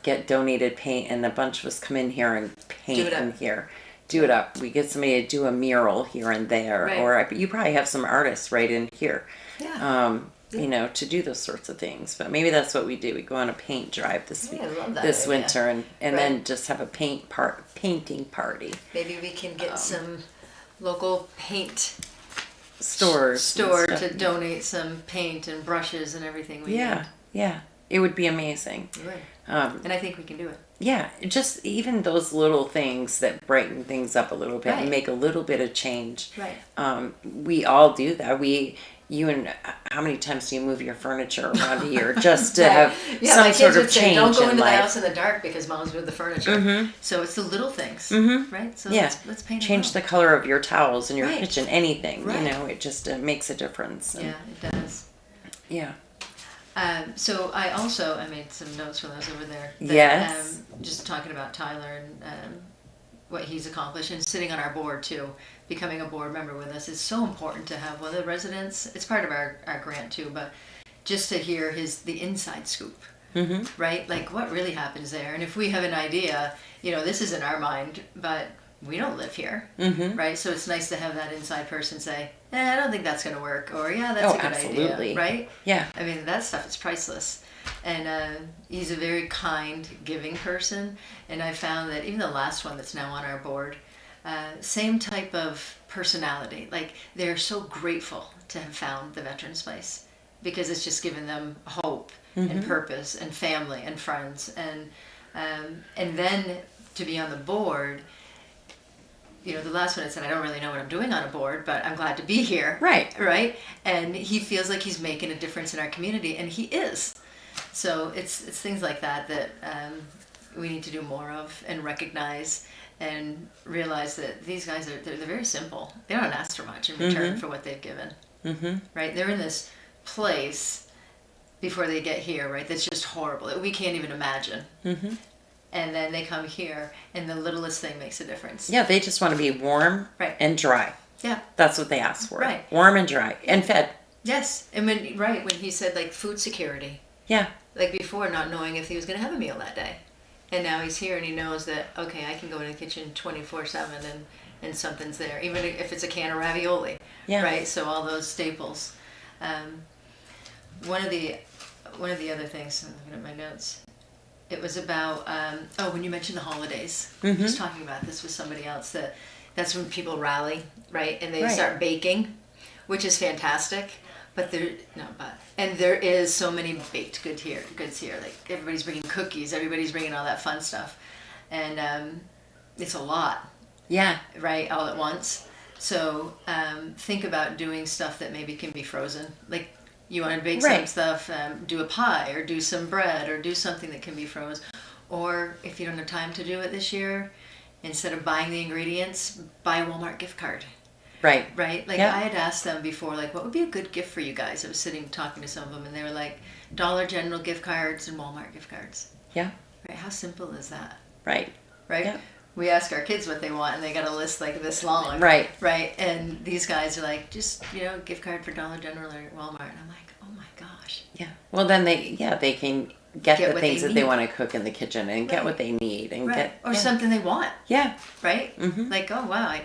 get donated paint and a bunch of us come in here and paint Do it up. in here. Do it up. We get somebody to do a mural here and there, Right. or you probably have some artists right in here. Yeah. To do those sorts of things. But maybe that's what we do. We go on a paint drive this Yeah, I love that this idea. winter and Right. then just have a painting party. Maybe we can get some local paint Stores. store and to stuff. donate some paint and brushes and everything we Yeah, yeah. It would be amazing. need. Right. And I think we can do it. yeah, just even those little things that brighten things up a little bit Right. and make a little bit of change. Right. We all do that. You and how many times do you move your furniture around a year just to Right. have Yeah, some my sort kids of would say, change "Don't go in into the life? house in the dark because mom's moved the furniture." Mhm. So it's the little things, Mhm. right? So Yeah. let's paint. Change the color of your towels in your Right. kitchen, anything. Right. It just makes a difference. And, Yeah, it does. yeah. So I made some notes when I was over there. Yes. Just talking about Tyler and what he's accomplished and sitting on our board too, becoming a board member with us is so important to have one of the residents. It's part of our grant too, but just to hear the inside scoop right? Like what really happens there? And if we have an idea, this is in our mind, but we don't live here, right? So it's nice to have that inside person say, I don't think that's going to work, or yeah, that's a good absolutely. idea, right? Yeah. I mean, that stuff is priceless. And he's a very kind, giving person. And I found that even the last one that's now on our board, same type of personality. Like they're so grateful to have found the Veterans Place because it's just given them hope and purpose and family and friends. And then to be on the board, the last one I said, I don't really know what I'm doing on a board, but I'm glad to be here. Right. And he feels like he's making a difference in our community, and he is. So it's things like that we need to do more of and recognize and realize that these guys they're very simple. They don't ask for much in return for what they've given. Right? They're in this place before they get here, right? That's just horrible. That we can't even imagine. And then they come here, and the littlest thing makes a difference. Yeah, they just want to be warm and dry. Yeah. That's what they ask for. Right. Warm and dry and fed. Yes. And when he said like food security. Yeah. Like before, not knowing if he was going to have a meal that day. And now he's here and he knows that, okay, I can go in the kitchen 24/7 and something's there, even if it's a can of ravioli. Yeah. Right? So all those staples. One of the other things, I'm looking at my notes, it was about, when you mentioned the holidays. I was talking about this with somebody else, that's when people rally, right? And they start baking, which is fantastic. But there is so many baked goods here. Like everybody's bringing cookies, everybody's bringing all that fun stuff, and it's a lot. Yeah. Right, all at once. So think about doing stuff that maybe can be frozen. Like you want to bake some stuff, do a pie or do some bread or do something that can be frozen. Or if you don't have time to do it this year, instead of buying the ingredients, buy a Walmart gift card. Right. Like I had asked them before, like, what would be a good gift for you guys? I was sitting talking to some of them, and they were like, Dollar General gift cards and Walmart gift cards. Yeah. Right. How simple is that? Right. Yeah. We ask our kids what they want, and they got a list like this long. Right. And these guys are like, just gift card for Dollar General or Walmart. And I'm like, oh my gosh. Yeah. Well, then they can get the things that they need. want to cook in the kitchen and get what they need and get something they want. Yeah. Right. Like, oh wow, I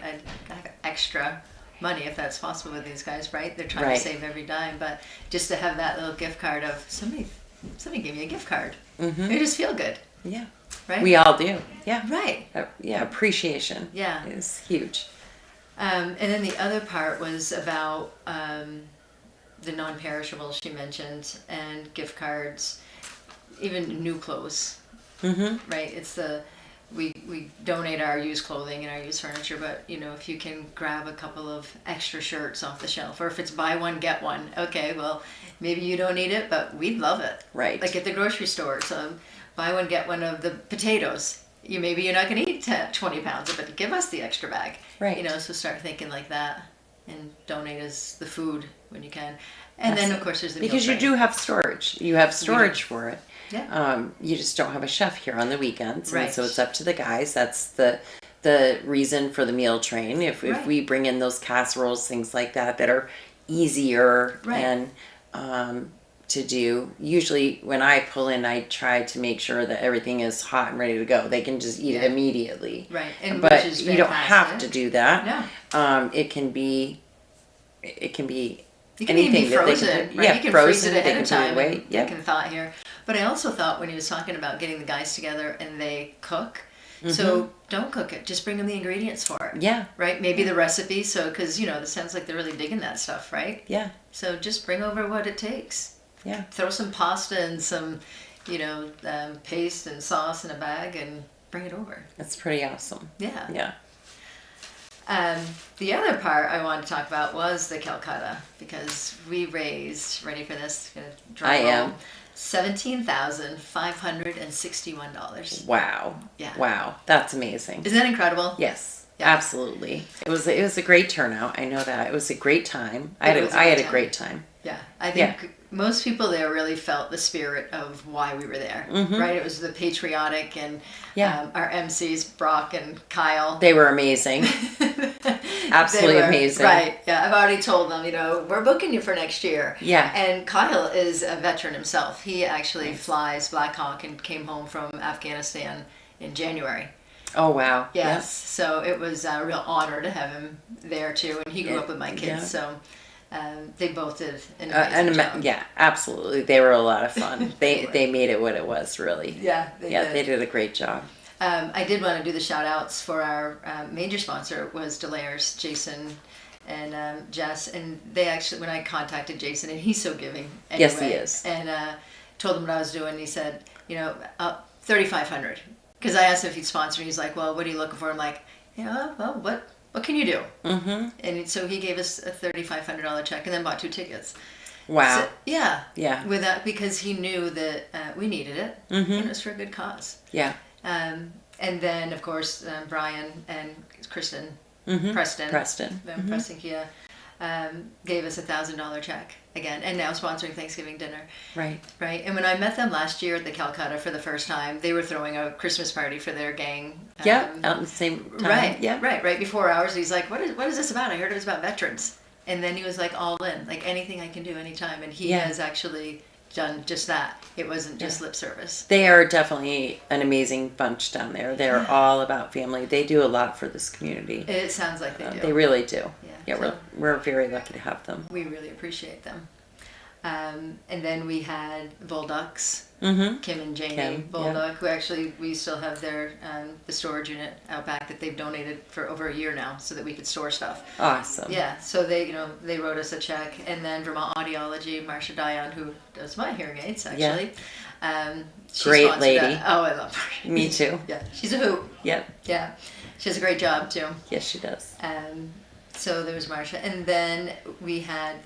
have extra money if that's possible with these guys. Right. They're trying to save every dime, but just to have that little gift card of somebody gave me a gift card. They just feel good. Yeah. Right. We all do. Yeah. Right. Appreciation. Yeah. Is huge. And then the other part was about the non-perishables she mentioned and gift cards, even new clothes. Right. It's we donate our used clothing and our used furniture, but if you can grab a couple of extra shirts off the shelf, or if it's buy one get one, okay, well maybe you don't need it, but we'd love it. Right. Like at the grocery store, so buy one get one of the potatoes. Maybe you're not going to eat 20 pounds, but give us the extra bag. Right. So start thinking like that, and donate us the food when you can. And then of course there's the meal because you train. do have storage. You have storage for it. Yeah. You just don't have a chef here on the weekends, and Right. so it's up to the guys. That's the reason for the meal train. If we bring in those casseroles, things like that are easier and to do. Usually, when I pull in, I try to make sure that everything is hot and ready to go. They can just eat it immediately. Right. And but which is you don't have fantastic. to do that. No. It can be You can anything even be that frozen, they can, right? You can frozen, freeze it they ahead can of put it time. away. You can thaw it here. But I also thought when he was talking about getting the guys together and they cook, so don't cook it. Just bring them the ingredients for it. Yeah. Right? Maybe the recipe. So, because, this sounds like they're really digging that stuff, right? Yeah. So just bring over what it takes. Yeah. Throw some pasta and some, paste and sauce in a bag and bring it over. That's pretty awesome. Yeah. Yeah. The other part I wanted to talk about was the Calcutta, because we raised, ready for this? Drum I roll, am. $17,561. Wow. Yeah. Wow. That's amazing. Isn't that incredible? Yes. Yeah. Absolutely. It was a great turnout. I know that. It was a great time. I It was a had great a great time. Yeah. I think most people there really felt the spirit of why we were there, right? It was the patriotic and our MCs, Brock and Kyle. They were amazing. absolutely They were, amazing. Right. Yeah. I've already told them, we're booking you for next year. Yeah. And Kyle is a veteran himself. He actually flies Black Hawk and came home from Afghanistan in January. Oh wow. Yes. So it was a real honor to have him there too. And he grew Yeah. up with my kids. Yeah. So they both did an amazing job. Yeah, absolutely. They were a lot of fun. They were. They made it what it was, really. Yeah. They did a great job. I did want to do the shout outs for our major sponsor was Delaire's, Jason and Jess. And they actually, when I contacted Jason, and he's so giving anyway. Yes, he is. And told him what I was doing. He said, $3,500. Because I asked him if he'd sponsor me. He's like, well, what are you looking for? I'm like, well, what can you do? Mm-hmm. And so he gave us a $3,500 check and then bought 2 tickets. Wow. So, yeah. Yeah. With that, because he knew that we needed it. Mm-hmm. And it was for a good cause. Yeah. And then, of course, Brian and Kristen, Mm-hmm. Preston, Mm-hmm. Preston Kia, gave us $1,000 check again, and now sponsoring Thanksgiving dinner. Right. Right. And when I met them last year at the Calcutta for the first time, they were throwing a Christmas party for their gang. Yeah. Out in the same time. Right. Yeah. Right before ours. He's like, what is this about? I heard it was about veterans. And then he was like, all in, like anything I can do anytime. And he has actually done just that. It wasn't just lip service. They are definitely an amazing bunch down there. They're all about family. They do a lot for this community. It sounds like they do. They really do. Yeah, so we're very lucky to have them. we really appreciate them. And then we had Bullducks, Mm-hmm. Kim and Jamie Kim, Bulldog, who actually we still have their the storage unit out back that they've donated for over a year now, so that we could store stuff. Awesome. Yeah, so they they wrote us a check, and then Vermont Audiology, Marcia Dion, who does my hearing aids actually. She Great sponsored lady. that. Oh, I love her. Me too. Yeah, she's a hoot. Yep. Yeah, she does a great job too. Yes, she does. So there was Marcia, and then we had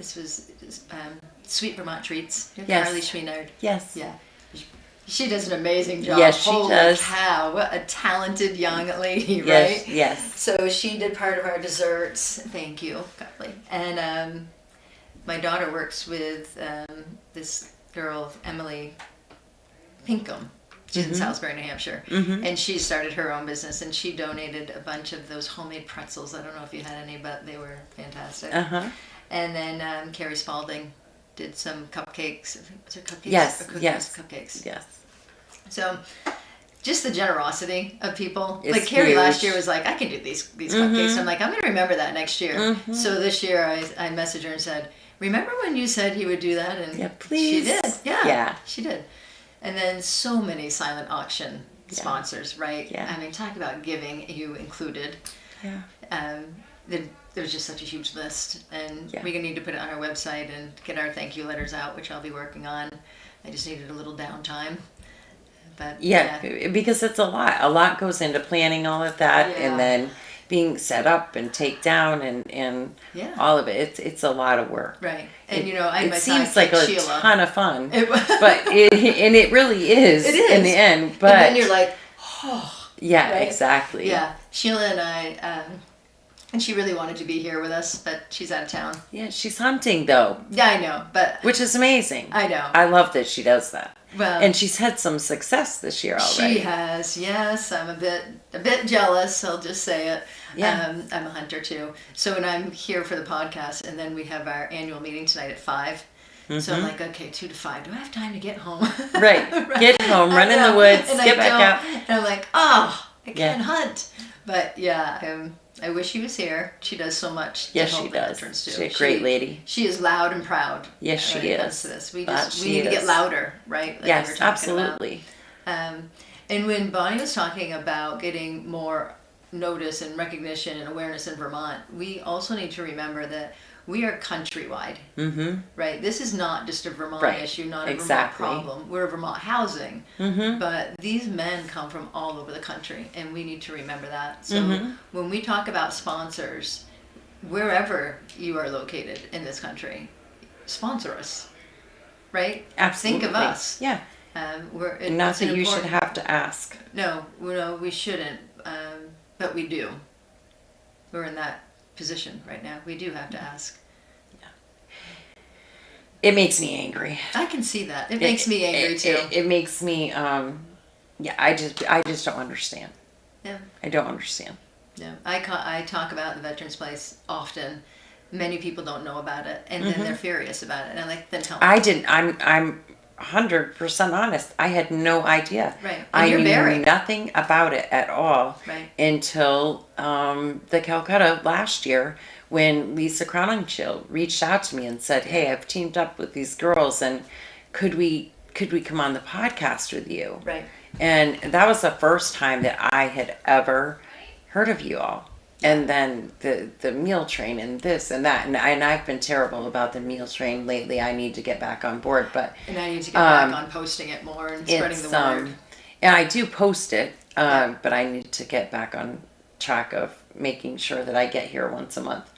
Sweet Vermont Treats. Yes. Carly Schweenard. Yes. Yeah. She does an amazing job. Yes, she Holy does. cow, what a talented young lady, Yes. right? Yes. So she did part of our desserts. Thank you, Carly. And my daughter works with this girl, Emily Pinkham. She's in Salisbury, New Hampshire. Mm-hmm. And she started her own business, and she donated a bunch of those homemade pretzels. I don't know if you had any, but they were fantastic. Uh-huh. And then Carrie Spalding did some cupcakes. Was it cupcakes? Yes, Or cookies? yes. Cupcakes. Yes. So, just the generosity of people. It's like Carrie last huge. year was like, I can do these cupcakes. I'm like, I'm going to remember that next year. Mhm. So this year I messaged her and said, remember when you said you would do that? And Yeah, please. she did. Yeah, Yeah. she did. And then so many silent auction sponsors, right? Yeah. I mean, talk about giving, you included. Yeah. There's just such a huge list, and Yeah. we're gonna need to put it on our website and get our thank you letters out, which I'll be working on. I just needed a little downtime, but Yeah, because it's a lot. A lot goes into planning all of that, Yeah. and then being set up and take down and Yeah. all of it. It's a lot of work. right. And It- I had it my seems like a Sheila. ton of fun, It was- but it really is, It is. in the end. But and then you're like, oh, yeah, right? exactly. yeah. Sheila and I, and she really wanted to be here with us, but she's out of town. Yeah, she's hunting though, Yeah, I know, but which is amazing. I know. I love that she does that, Well, and she's had some success this year already. she has, yes. I'm a bit jealous. I'll just say it. Yeah. I'm a hunter too. So when I'm here for the podcast, and then we have our annual meeting tonight at 5. So I'm like, okay, 2 to 5. Do I have time to get home? Right. Get home, run I in the know, woods, and get I back don't. out. And I'm like, oh, I Yeah. can't hunt. But yeah, I wish she was here. She does so much. To Yes, help she the does. veterans, too. She's a great lady. She is loud and proud. Yes, she when it comes is. to this. We That just she need to get is. louder, right? Like we were Yes, talking about. absolutely. And when Bonnie was talking about getting more notice and recognition and awareness in Vermont, we also need to remember that we are countrywide, Mm-hmm. right? This is not just a Vermont Right, issue, not a exactly. Vermont problem. We're Vermont housing, Mm-hmm. but these men come from all over the country, and we need to remember that. So Mhm. when we talk about sponsors, wherever you are located in this country, sponsor us, right? Absolutely. Think of us. Yeah. Not It's that an you should important- have to ask. No, we shouldn't, but we do. We're in that position right now. We do have to ask. It makes me angry. I can see that. It makes me angry too. It makes me. Yeah. I just don't understand. Yeah. I don't understand. Yeah, I talk about the Veterans Place often. Many people don't know about it, and then they're furious about it. And I'm like, then tell me. I didn't. I'm 100% honest. I had no idea. Right. And I you're knew buried. nothing about it at all Right. until the Calcutta last year, when Lisa Crowningshield reached out to me and said, "Hey, I've teamed up with these girls, and could we come on the podcast with you?" Right. And that was the first time that I had ever heard of you all. And then the meal train and this and that, and I've been terrible about the meal train lately. I need to get back on board, but And I need to get back on posting it more and spreading it's the word. and I do post it, but I need to get back on track of making sure that I get here once a month.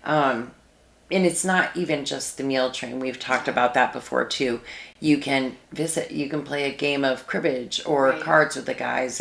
And it's not even just the meal train. We've talked about that before too. You can visit. You can play a game of cribbage or Right. cards with the guys.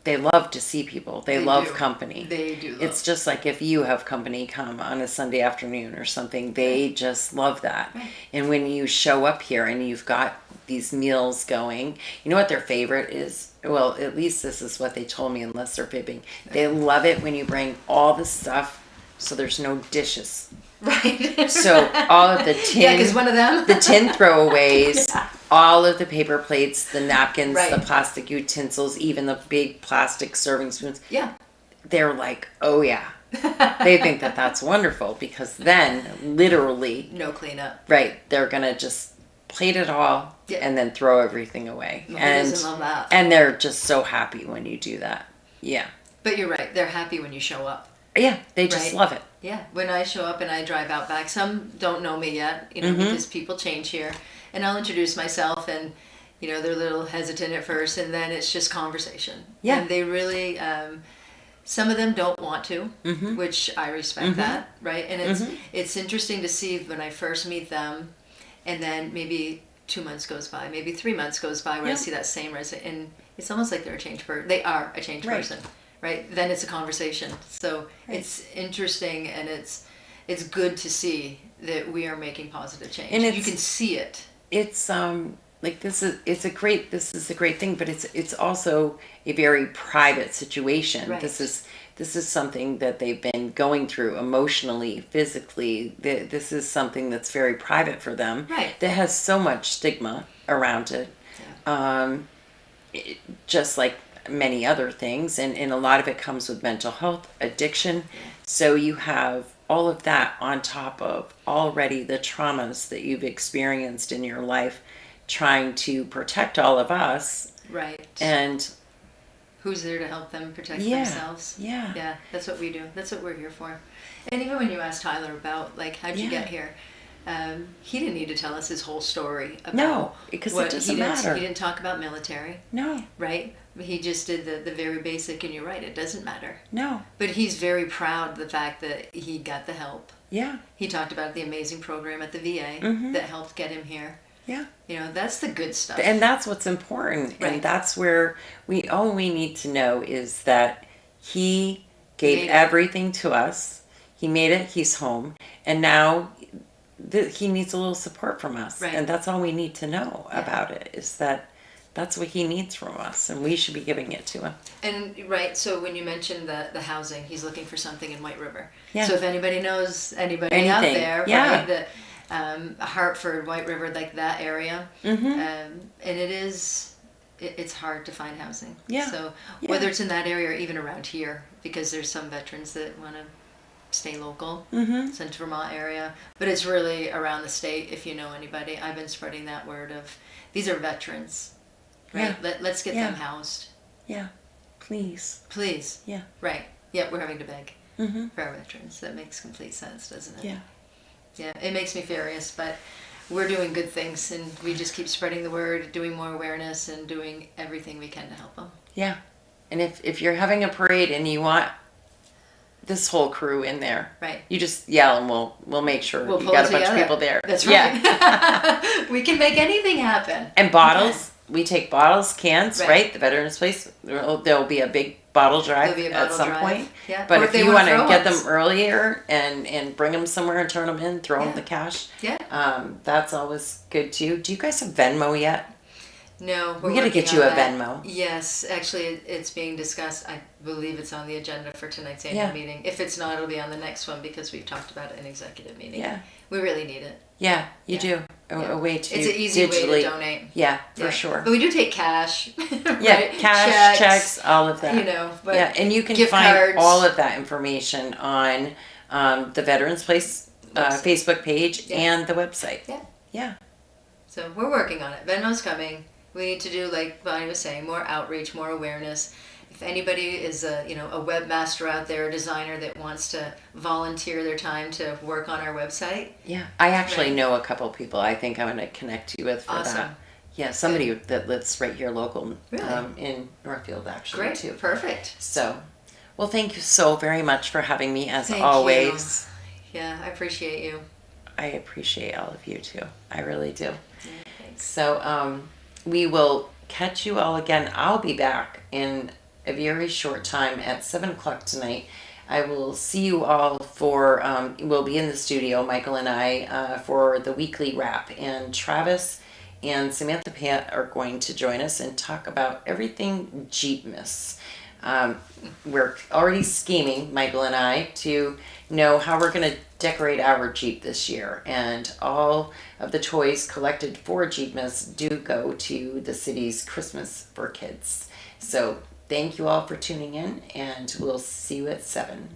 They love to see people. They love do. company. They do love. It's just like if you have company come on a Sunday afternoon or something, they just love that. Right. And when you show up here and you've got these meals going, you know what their favorite is? Well, at least this is what they told me, unless they're fibbing. They love it when you bring all the stuff so there's no dishes. Right. So all of the tin, Yeah, because one of them. the tin throwaways, all of the paper plates, the napkins, Right. the plastic utensils, even the big plastic serving spoons. Yeah. They're like, oh yeah. They think that that's wonderful, because then literally, No cleanup. right, they're gonna just plate it all Yeah. and then throw everything away. Who and doesn't love that? and they're just so happy when you do that. Yeah. But you're right. They're happy when you show up. Yeah, they just Right. love it. Yeah, when I show up and I drive out back, some don't know me yet, because people change here, and I'll introduce myself, and they're a little hesitant at first, and then it's just conversation. Yeah. And they really, some of them don't want to, which I respect that, right? And it's interesting to see when I first meet them, and then maybe 2 months goes by, maybe 3 months goes by, where I see that same resident, and it's almost like they're a changed person. They are a changed Right. person. Right, then it's a conversation. So it's interesting, and it's good to see that we are making positive change. And You can see it. It's like this is a great thing, but it's also a very private situation. Right. This is something that they've been going through emotionally, physically. This is something that's very private for them. Right. That has so much stigma around it. Just like many other things, and a lot of it comes with mental health, addiction. So you have all of that on top of already the traumas that you've experienced in your life, trying to protect all of us. Right. And Who's there to help them protect Yeah. themselves? Yeah. Yeah, that's what we do. That's what we're here for. And even when you asked Tyler about, like, how'd you Yeah. get here? He didn't need to tell us his whole story about No, because it what doesn't he didn't, matter. He didn't talk about military, no, right? He just did the very basic, and you're right, it doesn't matter. no, But he's very proud of the fact that he got the help. yeah, He talked about the amazing program at the VA that helped get him here. yeah. That's the good stuff. And that's what's important. Right. And that's where all we need to know is that he gave Made it. everything to us. He made it. He's home. And now he needs a little support from us. Right. And that's all we need to know about it, is that that's what he needs from us. And we should be giving it to him. And right, so when you mentioned the housing, he's looking for something in White River. Yeah. So if anybody knows anybody out Anything. there, Yeah. right, that Hartford, White River, like that area, and it's hard to find housing. Yeah. So Yeah. whether it's in that area or even around here, because there's some veterans that want to stay local, Central Vermont area, but it's really around the state. If you know anybody, I've been spreading that word of these are veterans, right? Yeah. Let's get Yeah. them housed. Yeah. Please. Please. Yeah. Right. Yeah, we're having to beg Mm-hmm. for our veterans. That makes complete sense, doesn't it? Yeah. Yeah, it makes me furious, but we're doing good things, and we just keep spreading the word, doing more awareness, and doing everything we can to help them. Yeah. And if you're having a parade and you want this whole crew in there, Right. you just yell, and we'll make sure We'll you pull got it a bunch of together. people there. That's Yeah. right. We can make anything happen. And bottles, we take bottles, cans, Right. right? The Veterans Place, there'll be a big bottle drive There'll be a at bottle some drive. point. Yeah. But Or if they you wanna want to throw get us. them earlier and bring them somewhere and turn them in, throw them Yeah. the cash, Yeah. that's always good too. Do you guys have Venmo yet? No, we're We got to working get you on a that. Venmo. Yes, actually, it's being discussed. I believe it's on the agenda for tonight's annual Yeah. meeting. If it's not, it'll be on the next one because we've talked about it in executive meeting. Yeah. We really need it. Yeah, you Yeah. do. Yeah. A way to It's an easy digitally. way to donate. Yeah, for Yeah. sure. But we do take cash. Yeah, right? cash, checks, all of that. You know, but yeah, and you can gift find cards. all of that information on the Veterans Place Website. Facebook page Yeah. and the website. Yeah. Yeah. So we're working on it. Venmo's coming. We need to do, like Bonnie was saying, more outreach, more awareness. If anybody is a webmaster out there, a designer that wants to volunteer their time to work on our website, Yeah. I actually Right. know a couple people I think I'm going to connect you with for awesome. that. Yeah, somebody that lives right here local Really? in Northfield actually Great, too. perfect. So, well, thank you so very much for having me as Thank always. Yeah, I appreciate you. I appreciate all of you too. I really do. Thanks. So we will catch you all again. I'll be back in a very short time at 7 o'clock tonight. I will see you all for, we'll be in the studio, Michael and I, for the weekly wrap. And Travis and Samantha Pat are going to join us and talk about everything Jeepmas. We're already scheming, Michael and I, to know how we're going to decorate our Jeep this year. And all of the toys collected for Jeepmas do go to the city's Christmas for Kids. So thank you all for tuning in, and we'll see you at 7.